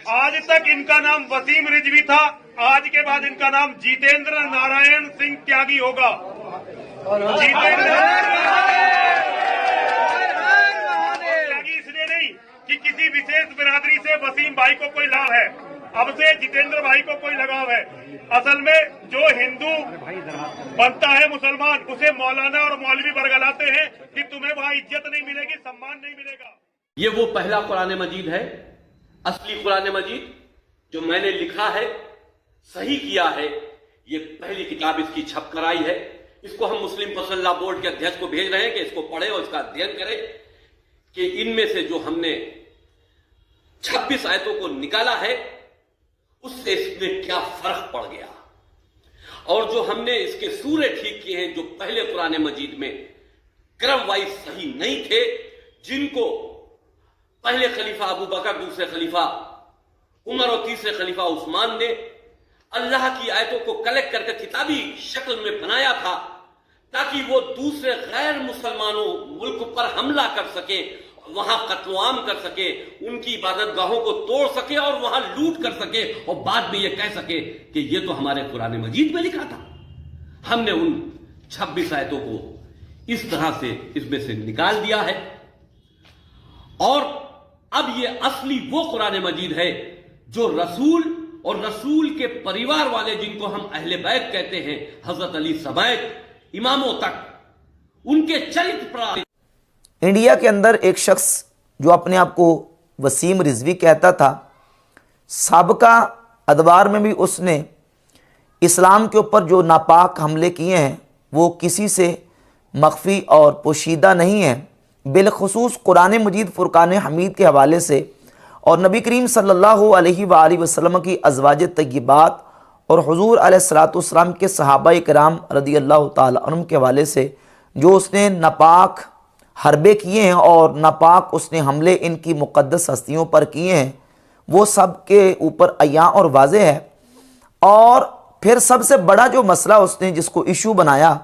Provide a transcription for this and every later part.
आज तक इनका नाम वसीम रिजवी था, आज के बाद इनका नाम जितेंद्र नारायण सिंह त्यागी होगा। जितेंद्र त्यागी इसलिए नहीं कि किसी विशेष बिरादरी से वसीम भाई को कोई लाभ है, अब से जितेंद्र भाई को कोई लगाव है। असल में जो हिंदू बनता है मुसलमान, उसे मौलाना और मौलवी बरगलाते हैं कि तुम्हें वहां इज्जत नहीं मिलेगी, सम्मान नहीं मिलेगा। ये वो पहला कुरान मजीद है, असली कुरान मजीद जो मैंने लिखा है, सही किया है। ये पहली किताब इसकी छप कर आई है। इसको हम मुस्लिम पर्सनल लॉ बोर्ड के अध्यक्ष को भेज रहे हैं कि इसको पढ़े और इसका अध्ययन करें कि इनमें से जो हमने 26 आयतों को निकाला है उससे इसमें क्या फर्क पड़ गया, और जो हमने इसके सूरे ठीक किए हैं जो पहले कुरान मजीद में क्रम वाइज सही नहीं थे, जिनको पहले खलीफा अबू बकर, दूसरे खलीफा उमर और तीसरे खलीफा उस्मान ने अल्लाह की आयतों को कलेक्ट करके किताबी शक्ल में बनाया था ताकि वो दूसरे गैर मुसलमानों मुल्क पर हमला कर सके, वहां कत्लेआम कर सके, उनकी इबादत गाहों को तोड़ सके और वहां लूट कर सके, और बाद में ये कह सके कि ये तो हमारे कुरान मजीद में लिखा था। हमने उन 26 आयतों को इस तरह से इसमें से निकाल दिया है, और अब ये असली वो कुरान मजीद है जो रसूल और रसूल के परिवार वाले, जिनको हम अहले बैत कहते हैं, हजरत अली समेत इमामों तक, उनके चरित्र पर। इंडिया के अंदर एक शख्स जो अपने आप को वसीम रिजवी कहता था, साबका अदवार में भी उसने इस्लाम के ऊपर जो नापाक हमले किए हैं वो किसी से मख्फी और पोशीदा नहीं है। बिलखुसूस कुरान मजीद फुरकान हमीद के हवाले से और नबी करीम सल्लल्लाहु अलैहि वसल्लम की अज़वाज तय्यबात और हुज़ूर अलैहिस्सलातु वस्सलाम के सहाबा किराम रदियल्लाहु ताला अन्हुम के हवाले से जो उसने नापाक हरबे किए हैं और नापाक उसने हमले इनकी मुक़द्दस हस्तियों पर किए हैं, वो सब के ऊपर अय्यां और वाज़े है। और फिर सबसे बड़ा जो मसला उसने जिसको इशू बनाया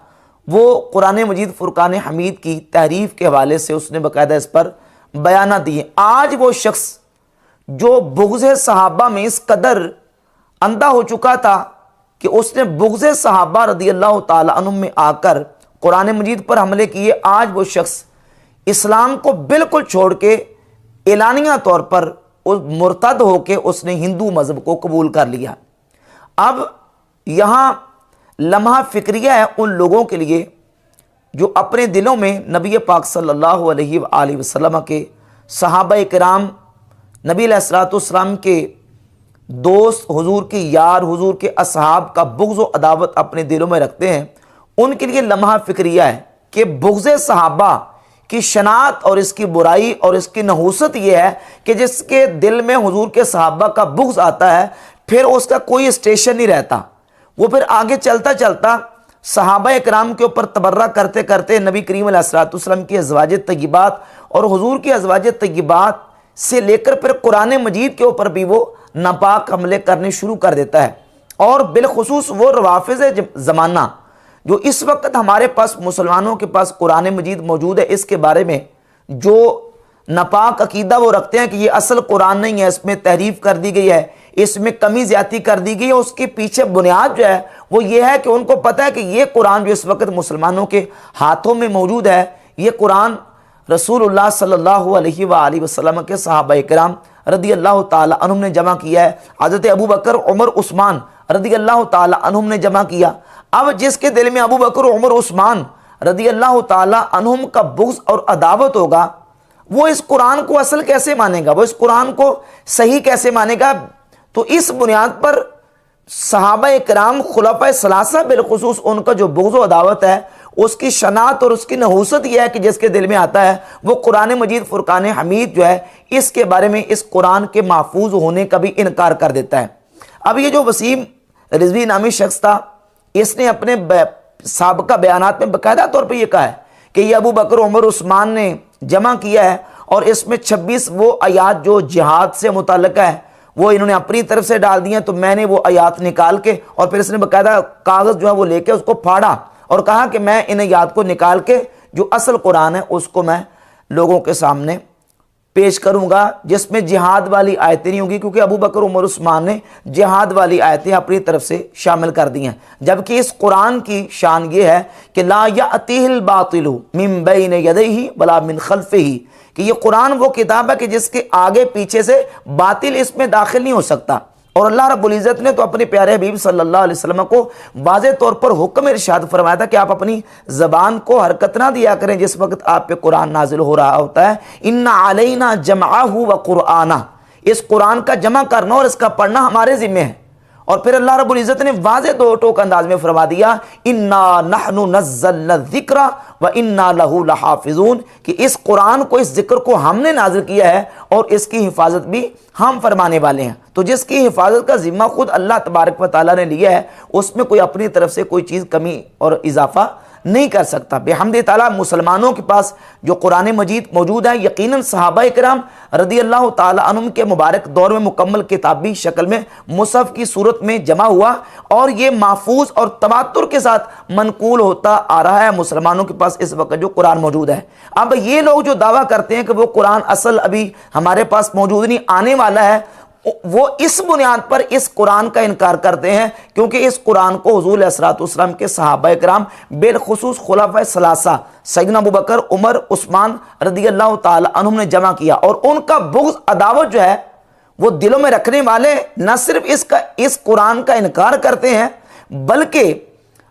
वो कुरान मजीद फुरकान हमीद की तहरीफ के हवाले से उसने बाकायदा इस पर बयाना दिए। आज वो शख्स जो बुग़्ज़ सहाबा में इस कदर अंधा हो चुका था कि उसने बुग़्ज़ सहाबा रदियल्लाहु ताला अन्हुम में आकर कुरान मजीद पर हमले किए, आज वो शख्स इस्लाम को बिल्कुल छोड़ के एलानिया तौर पर मुर्तद होकर उसने हिंदू मज़हब को कबूल कर लिया। अब यहाँ लम्हा फ़िक्रिया है उन लोगों के लिए जो अपने दिलों में नबी पाक सल्लल्लाहु अलैहि वसल्लम के सहाबा किराम, नबी अलैहिस्सलातु वस्सलाम के दोस्त, हुजूर के यार, हुजूर के असहाब का बुग़्ज़ व अदावत अपने दिलों में रखते हैं। उनके लिए लम्हा फ़िक्रिया है कि बुग़्ज़ सहाबा की शनात और इसकी बुराई और इसकी नहूसत ये है कि जिसके दिल में हुजूर के सहाबा का बुग़्ज़ आता है फिर उसका कोई स्टेशन नहीं रहता, वो फिर आगे चलता चलता सहाबा इकराम के ऊपर तबर्रा करते करते नबी करीम अलैहिस्सलातु वस्सलाम की अज़वाज तय्यबात और हुजूर की अज़वाज तय्यबात से लेकर फिर कुरान मजीद के ऊपर भी वो नापाक हमले करने शुरू कर देता है। और बिलखुसूस वो रवाफ़िज़ ज़माना जो इस वक्त हमारे पास मुसलमानों के पास कुरान मजीद मौजूद है, इसके बारे में जो नापाक अकीदा वो रखते हैं कि ये असल कुरान नहीं है, इसमें तहरीफ कर दी गई है, इसमें कमी ज़्यादती कर दी गई है, उसके पीछे बुनियाद जो है वो ये है कि उनको पता है कि ये कुरान जो इस वक्त मुसलमानों के हाथों में मौजूद है, ये कुरान रसूलुल्लाह सल्लल्लाहु अलैहि वसल्लम के सहाबा किराम रदियल्लाहु ताला अन्हुम ने जमा किया है, हज़रत अबू बकर, उमर, उस्मान रदियल्लाहु ताला अन्हुम ने जमा किया। अब जिसके दिल में अबू बकर, उमर, उस्मान रदियल्लाहु ताला अन्हुम का बुग़्ज़ और अदावत होगा, वो इस कुरान को असल कैसे मानेगा, वो इस कुरान को सही कैसे मानेगा। तो इस बुनियाद पर सहाबा किराम खुलफ़ाए सलासा बिलखुसूस उनका जो बुग़्ज़ और अदावत है उसकी शनात और उसकी नहूसत यह है कि जिसके दिल में आता है वो कुरान मजीद फुरकान हमीद जो है इसके बारे में, इस कुरान के महफूज होने का भी इनकार कर देता है। अब ये जो वसीम रिजवी नामी शख्स था, इसने अपने साबका बयानात में बाकायदा तौर पर यह कहा है कि ये अबू बकर, उमर, उस्मान ने जमा किया है और इसमें 26 वो आयात जो जिहाद से मुताल्लिक़ है वो इन्होंने अपनी तरफ से डाल दिए। तो मैंने वो आयात निकाल के और फिर इसने बाकायदा कागज़ जो है वो लेके उसको फाड़ा और कहा कि मैं इन आयात को निकाल के जो असल कुरान है उसको मैं लोगों के सामने پیش کروں گا جس میں جہاد والی آیتیں نہیں ہوں گی، کیونکہ ابو بکر عمر عثمان نے جہاد والی آیتیں اپنی طرف سے شامل کر دی ہیں، جبکہ اس قرآن کی شان یہ ہے کہ لا یأتیہ الباطل من بین یدیہ ولا من خلفہ، کہ یہ قرآن وہ کتاب ہے کہ جس کے آگے پیچھے سے باطل اس میں داخل نہیں ہو سکتا۔ اور اللہ رب العزت نے تو اپنے پیارے حبیب صلی اللہ علیہ وسلم کو واضح طور پر حکم ارشاد فرمایا تھا کہ آپ اپنی زبان کو حرکت نہ دیا کریں جس وقت آپ پہ قرآن نازل ہو رہا ہوتا ہے۔ ان علینا جمعہ و قرآنہ، اس قرآن کا جمع کرنا اور اس کا پڑھنا ہمارے ذمہ ہے۔ اور پھر اللہ رب العزت نے واضح دو ٹوک انداز میں فرما دیا انا نحن نزلنا الذکر و انا لہ لحافظون، کہ اس قرآن کو، اس ذکر کو ہم نے نازل کیا ہے اور اس کی حفاظت بھی ہم فرمانے والے ہیں۔ تو جس کی حفاظت کا ذمہ خود اللہ تبارک و تعالیٰ نے لیا ہے، اس میں کوئی اپنی طرف سے کوئی چیز کمی اور اضافہ نہیں کر سکتا۔ بحمد تعالیٰ مسلمانوں کے پاس جو قرآن مجید موجود ہے، یقیناً صحابہ کرام رضی اللہ تعالیٰ عنہم کے مبارک دور میں مکمل کتابی شکل میں مصحف کی صورت میں جمع ہوا، اور یہ محفوظ اور تواتر کے ساتھ منقول ہوتا آ رہا ہے مسلمانوں کے پاس اس وقت جو قرآن موجود ہے۔ اب یہ لوگ جو دعویٰ کرتے ہیں کہ وہ قرآن اصل ابھی ہمارے پاس موجود نہیں، آنے والا ہے، وہ اس بنیاد پر اس قرآن کا انکار کرتے ہیں کیونکہ اس قرآن کو حضور علیہ الصلوۃ والسلام کے صحابہ کرام بالخصوص خلفائے ثلاثہ سیدنا ابو بکر، عمر، عثمان رضی اللہ تعالی عنہم نے جمع کیا، اور ان کا بغض، عداوت جو ہے وہ دلوں میں رکھنے والے نہ صرف اس قرآن کا انکار کرتے ہیں، بلکہ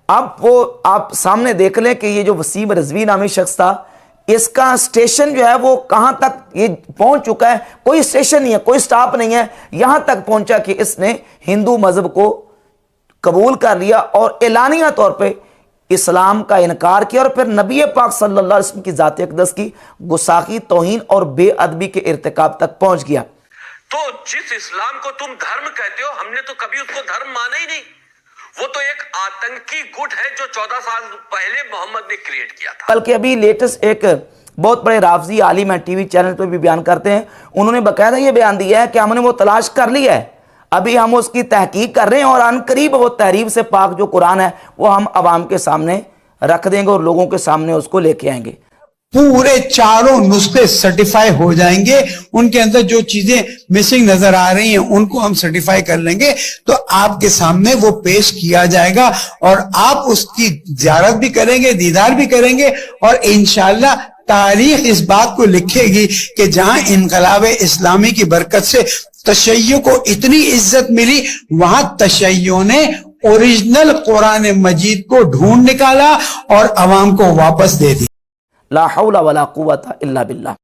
اب وہ آپ سامنے دیکھ لیں کہ یہ جو وسیم رضوی نامی شخص تھا، اس کا سٹیشن جو ہے وہ کہاں تک یہ پہنچ چکا ہے، کوئی سٹیشن نہیں ہے، کوئی سٹاپ نہیں ہے، یہاں تک پہنچا کہ اس نے ہندو مذہب کو قبول کر لیا اور اعلانیہ طور پہ اسلام کا انکار کیا، اور پھر نبی پاک صلی اللہ علیہ وسلم کی ذات اقدس کی گستاخی، توہین اور بے ادبی کے ارتکاب تک پہنچ گیا۔ تو جس اسلام کو تم دھرم کہتے ہو، ہم نے تو کبھی اس کو دھرم مانا ہی نہیں، وہ تو ایک آتنکی گٹ ہے جو 14 سال پہلے محمد نے کریٹ کیا تھا۔ بلکہ ابھی لیٹسٹ ایک بہت بڑے رافضی عالم ہیں، ٹی وی چینل پہ بھی بیان کرتے ہیں، انہوں نے باقاعدہ یہ بیان دیا ہے کہ ہم نے وہ تلاش کر لیا ہے، ابھی ہم اس کی تحقیق کر رہے ہیں، اور ان قریب وہ تحریف سے پاک جو قرآن ہے وہ ہم عوام کے سامنے رکھ دیں گے اور لوگوں کے سامنے اس کو لے کے آئیں گے۔ پورے چاروں نسخے سرٹیفائی ہو جائیں گے، ان کے اندر جو چیزیں مسنگ نظر آ رہی ہیں ان کو ہم سرٹیفائی کر لیں گے، تو آپ کے سامنے وہ پیش کیا جائے گا اور آپ اس کی زیارت بھی کریں گے، دیدار بھی کریں گے، اور انشاءاللہ تاریخ اس بات کو لکھے گی کہ جہاں انقلاب اسلامی کی برکت سے تشیع کو اتنی عزت ملی، وہاں تشیع نے اوریجنل قرآن مجید کو ڈھونڈ نکالا اور عوام کو واپس دے دی۔ لا حول ولا قوت الا باللہ۔